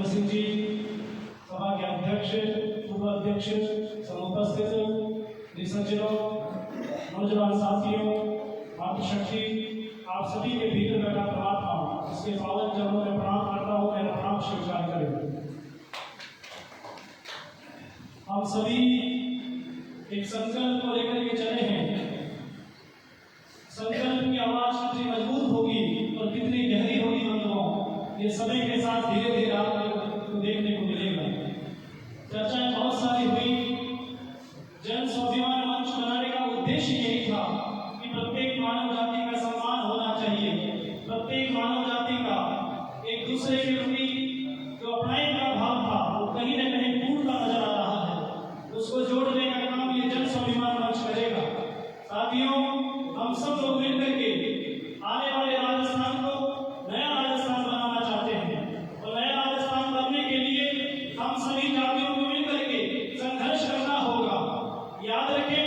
राजेंद्र सिंह जी, सभा के अध्यक्ष, उपाध्यक्ष, समुपस्थित सज्जनों, नौजवान साथियों, मातृशक्ति, आप सभी के भीतर बैठा परमात्मा इसके पावन चरणों में प्रणाम करता हूँ। मेरा प्रणाम स्वीकार करें। हम सभी एक संकल्प को लेकर के चले हैं। संकल्प की आवाज कितनी मजबूत होगी और कितनी गहरी होगी बंधुओं, ये समय के साथ धीरे धीरे आपको देखने को मिलेगा। चर्चाएं बहुत सारी हुई। जन स्वाभिमान मंच बनाने का उद्देश्य यही था कि प्रत्येक मानव जाति का सम्मान होना चाहिए। प्रत्येक मानव जाति का एक दूसरे के प्रति जो अपनाई का भाव था वो कहीं न कहीं टूटता नजर आ रहा है। उसको जोड़ने का काम ये जन स्वाभिमान मंच करेगा। साथियों, हम सब लोग मिलकर के आने वाले राजस्थान को नया राजस्थान बनाना चाहते हैं और नया राजस्थान बनने के लिए हम सभी जातियों को मिलकर के संघर्ष करना होगा। याद रखें,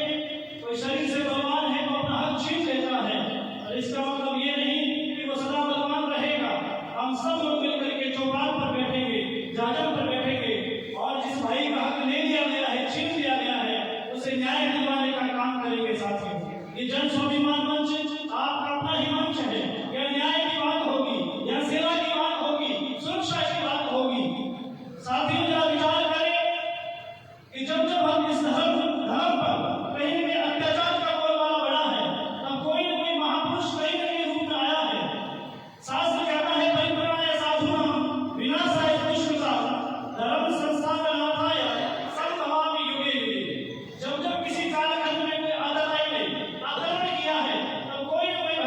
कोई शरीर से बलवान है तो अपना हक छीन लेता है और इसका मतलब ये नहीं कि वो सदा बलवान रहेगा। हम सब लोग मिलकर के चौपाल पर बैठेंगे, जाजम पर बैठेंगे और जिस भाई का हक ले लिया गया है, छीन लिया गया है, उसे न्याय दिलवाने का काम करेंगे। साथियों, ये जन स्वाभिमान मंच आपका अपना ही मंच है। यह न्याय की बात होगी, यह सेवा की बात होगी, सुरक्षा की बात होगी। साथियों, जरा विचार करें कि जब जब हम इस धर्म पर कहीं भी अत्याचार का बोलबाला बढ़ा है, तब कोई न कोई महापुरुष कहीं न कहीं रूप में आया है। शास्त्र कहता है, परित्राणाय साधूनां विनाशाय दुष्कृतां धर्म संस्थापनार्थाय संभवामि युगे युगे। जब जब किसी कालखंड में कोई अधर्म किया है, तब कोई न कोई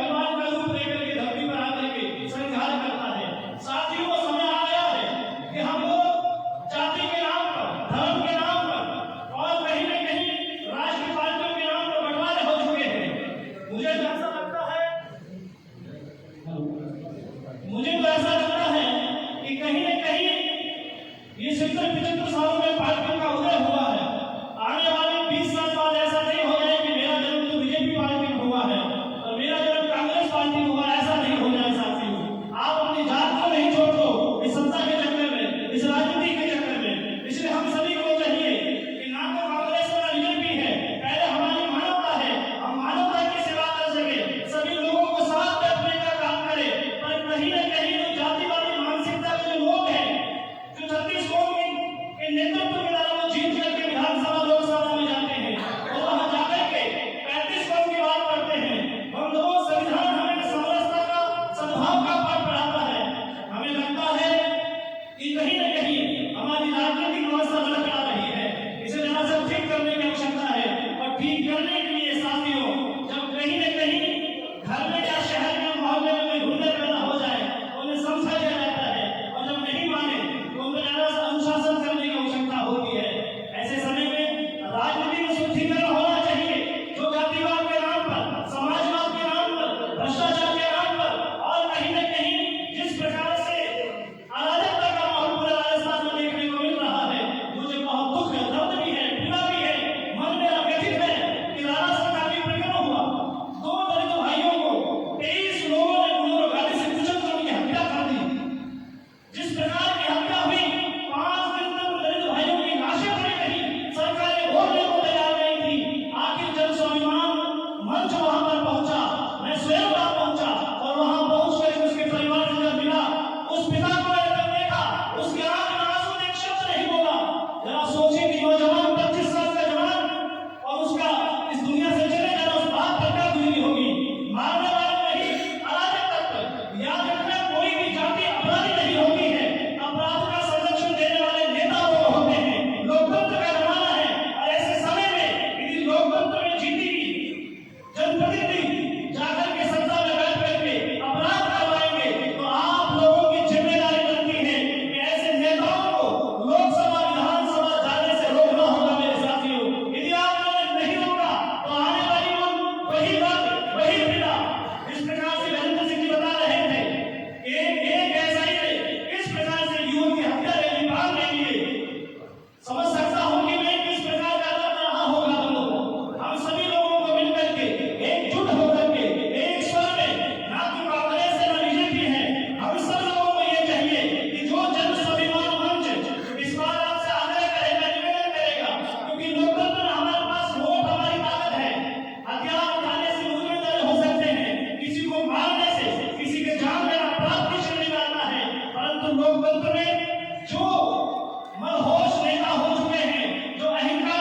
लोकतंत्र में जो मनहोश नेता हो चुके हैं, जो अहंकार